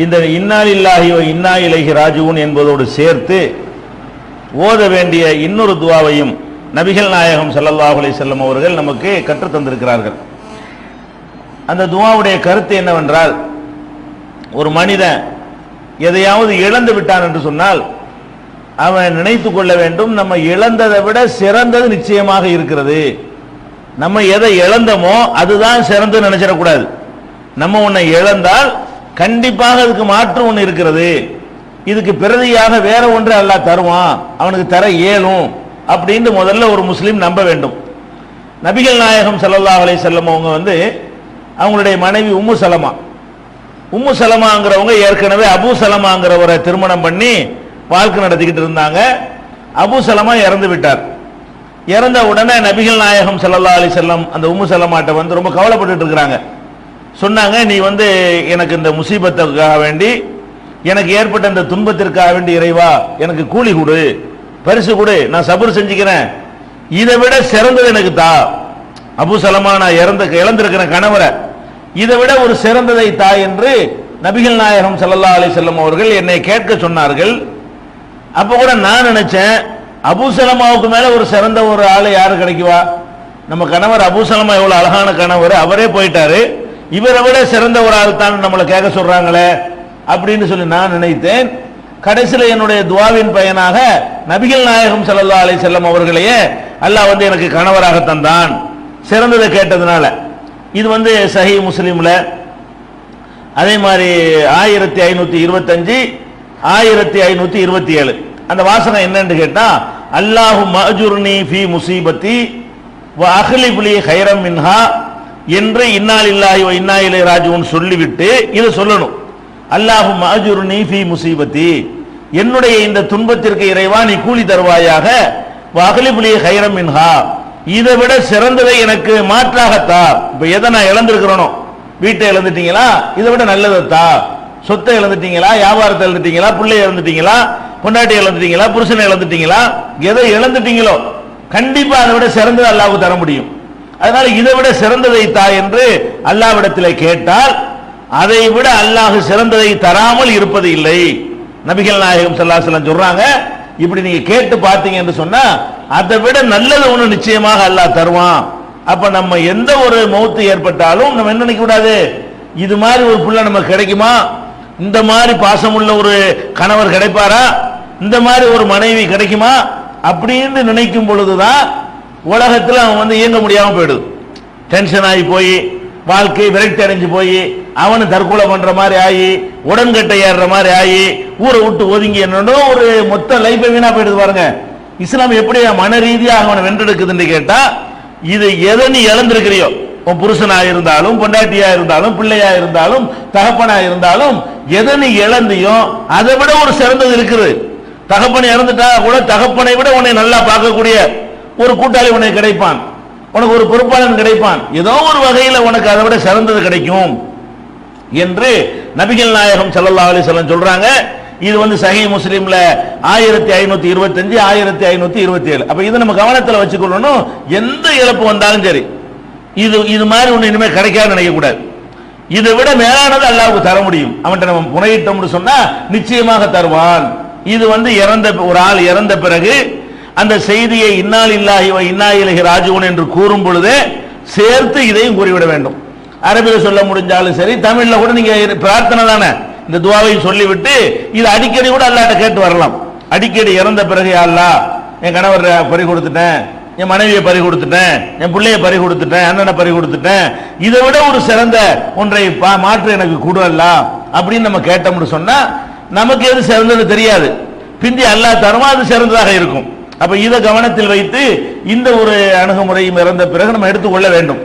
இந்த இன்னா லில்லாஹி வ இன்னா இலைஹி ராஜிஊன் என்பதோடு சேர்த்து ஓத வேண்டிய இன்னொரு துஆவையும் நபிகள் நாயகம் ஸல்லல்லாஹு அலைஹி வஸல்லம் அவர்கள் நமக்கு கற்றுத் தந்திருக்கிறார்கள். அந்த துஆவுடைய கருத்து என்னவென்றால், ஒரு மனிதன் எதையாவது இழந்து விட்டான் என்று சொன்னால் அவன் நினைத்து கொள்ள வேண்டும், நம்ம இழந்ததை விட சிறந்தது நிச்சயமாக இருக்கிறது. நம்ம எதை இழந்தோமோ அதுதான் சிறந்து நினைச்சிடக்கூடாது. நம்ம ஒன்றை இழந்தால் கண்டிப்பாக அதுக்கு மாற்று ஒன்று இருக்கிறது, இதுக்கு பிரதியாக வேற ஒன்று அல்லாஹ் தருவான், அவனுக்கு தர இயலும் அப்படின்னு முதல்ல ஒரு முஸ்லீம் நம்ப வேண்டும். நபிகள் நாயகம் ஸல்லல்லாஹு அலைஹி வஸல்லம் அவங்க அவங்களுடைய மனைவி உம்மு சலமாங்கிறவங்க ஏற்கனவே அபூ சலமாங்கிறவரை திருமணம் பண்ணி வாழ்க்கை நடத்திக்கிட்டு இருந்தாங்க. அபூ சலமா இறந்து விட்டார். இறந்த உடனே நபிகள் நாயகம் ஸல்லல்லாஹு அலைஹி வஸல்லம் அந்த உம்மு சலமாட்ட ரொம்ப கவலைப்பட்டு இருக்கிறாங்க. சொன்னாங்க, நீ எனக்கு இந்த முசீபத்துக்காக வேண்டி, எனக்கு ஏற்பட்ட இந்த துன்பத்திற்காக வேண்டி இறைவா எனக்கு கூலி கொடு, பரிசு கொடு, நான் சபர் செஞ்சுக்கிறேன், இதை விட சிறந்தது எனக்கு தா. அபூ சலமா நான் இழந்திருக்கிறேன் கணவரை, இதை விட ஒரு சிறந்ததை தா என்று நபிகள் நாயகம் ஸல்லல்லாஹு அலைஹி வஸல்லம் அவர்கள் என்னை கேட்க சொன்னார்கள். அப்ப கூட நான் நினைச்சேன், அபூ சலமாவுக்கு மேல ஒரு சிறந்த ஒரு ஆளு யாரு கிடைக்குவா? நம்ம கணவர் அபூ சலமா எவ்வளவு அழகான கணவர், அவரே போயிட்டாரு, இவரை விட சிறந்த ஒரு ஆள் தான் நம்மளை கேட்க சொல்றாங்களே அப்படின்னு சொல்லி நான் நினைத்தேன். கடைசியில் என்னுடைய துஆவின் பயனாக நபிகள் நாயகம் ஸல்லல்லாஹு அலைஹி வஸல்லம் அவர்களையே அல்லாஹ் எனக்கு கணவராக தந்தான், சிறந்ததை கேட்டதுனால. இது சஹீஹ் முஸ்லிம்ல அதே மாதிரி 1525 1527 அந்த வாசகம் என்னன்னு கேட்டா, அல்லாஹு மஅஜுர்னி ஃபீ முஸீபத்தி வ அஹ்லிஃப் லீ கைரம் மின்ஹா என்று இன்னா லில்லாஹி வ இன்னா இலைஹி ராஜிஊன் சொல்லிவிட்டு இது சொல்லணும். அல்லாஹு மஅஜுர்னி ஃபீ முஸீபத்தி, என்னுடைய இந்த துன்பத்திற்கு இறைவா நீ கூலி தருவாயாக, வ அஹ்லிஃப் லீ கைரம் மின்ஹா, இதை விட சிறந்ததை எனக்கு மாற்றாகத்தா. இப்ப எதை நான் இழந்திருக்கிறனோ, வீட்டை இழந்துட்டீங்களா, இதை விட நல்லதத்தா. சொத்தை இழந்துட்டீங்களா, வியாபாரத்தை இழந்துட்டீங்களா, பிள்ளை இழந்துட்டீங்களா, பொண்டாட்டி இழந்துட்டீங்களா, புருஷனை இழந்துட்டீங்களா, எதை இழந்துட்டீங்களோ கண்டிப்பா அதை விட சிறந்தது அல்லாஹ்வுக்கு தர முடியும். அதனால இதை விட சிறந்ததை தா என்று அல்லாஹ்விடத்திலே கேட்டால் அதை விட அல்லாஹ் சிறந்ததை தராமல் இருப்பது இல்லை. நபிகள் நாயகம் ஸல்லல்லாஹு அலைஹி வஸல்லம் சொல்றாங்க, இப்படி நீங்க கேட்டு பார்த்தீங்க என்று சொன்னா அதை விட நல்லது ஒண்ணு நிச்சயமாக அல்லாஹ் தருவான். அப்ப நம்ம எந்த ஒரு மௌத்து ஏற்பட்டாலும் நம்ம என்ன நினைக்க கூடாது, இது மாதிரி ஒரு புள்ள நமக்கு கிடைக்குமா, இந்த மாதிரி பாசமுள்ள ஒரு கணவர் கிடைப்பாரா, இந்த மாதிரி ஒரு மனைவி கிடைக்குமா அப்படின்னு நினைக்கும் பொழுதுதான் உலகத்தில் அவன் இயங்க முடியாம போயிடுது. டென்ஷன் ஆகி போய் வாழ்க்கை விரக்தி அடைஞ்சு போய் அவனு தற்கொலை பண்ற மாதிரி ஆகி, உடன்கட்டை ஏறுற மாதிரி ஆகி, ஊரை விட்டு ஒதுங்கி என்னன்னோ ஒரு மொத்த லைஃபை வீணா போயிடுது பாருங்க. இஸ்லாம் எப்படி மன ரீதியாக அவனை வென்றெடுக்குதுன்னு கேட்டா, இது எதை நீ இழந்திருக்கிறியோ, உன் புருஷனா இருந்தாலும், பொண்டாட்டியா இருந்தாலும், பிள்ளையா இருந்தாலும், தகப்பனா இருந்தாலும், எதை நீ இழந்தியோ அதை விட ஒரு சிறந்தது இருக்குது. தகப்பனை இறந்துட்டா கூட தகப்பனை விட உன்னை நல்லா பார்க்கக்கூடிய ஒரு கூட்டாளி உனக்கு கிடைப்பான், உனக்கு ஒரு பொறுப்பாளன் கிடைப்பான், ஏதோ ஒரு வகையில் உனக்கு அதை விட சிறந்தது கிடைக்கும் என்று நபிகள் நாயகம் ஸல்லல்லாஹு அலைஹி வஸல்லம் சொல்றாங்க. இது சஹீஹ் முஸ்லிம்ல 1525 1527. அப்ப இது நம்ம கவனத்தில் வச்சுக்கொள்ளணும். எந்த இழப்பு வந்தாலும் சரி, இது மாதிரி ஒண்ணு இனிமே கிடைக்காது நினைக்க கூடாது. இதை விட மேலானது அல்லாஹ்வுக்கு தர முடியும். அவன்கிட்ட நம்ம புனையிட்டோம்னு சொன்னா நிச்சயமாக தருவான். இது இறந்த ஒரு ஆள் இறந்த பிறகு அந்த செய்தியை இன்னா லில்லாஹி வ இன்னா இலைஹி ராஜிஊன் என்று கூறும் பொழுதே சேர்த்து இதையும் கூறிவிட வேண்டும். அரபில சொல்ல முடிஞ்சாலும் சரி, தமிழ்ல கூட நீங்க பிரார்த்தனை தானே, இந்த துஆவை சொல்லிவிட்டு இது அடிக்கடி கூட அல்லாஹ்ட்ட கேட்டு வரலாம். அடிக்கடி இறந்த பிறகு, யா அல்லாஹ் என் கணவர் பறி கொடுத்துட்டேன், என் மனைவியை பறி கொடுத்துட்டேன், என் பிள்ளையை பறி கொடுத்துட்டேன், அண்ணனை பறி கொடுத்துட்டேன், இதை விட ஒரு சிறந்த ஒன்றை மாற்று எனக்கு கொடு அல்லாஹ் அப்படின்னு நம்ம கேட்டோம்னு சொன்னா நமக்கு எது சிறந்தது தெரியாது. பிந்தி அல்லாஹ் தருமா அது சிறந்ததாக இருக்கும். அப்ப இதை கவனத்தில் வைத்து இந்த ஒரு அணுகுமுறையும் இறந்த பிறகு நம்ம எடுத்துக்கொள்ள வேண்டும்.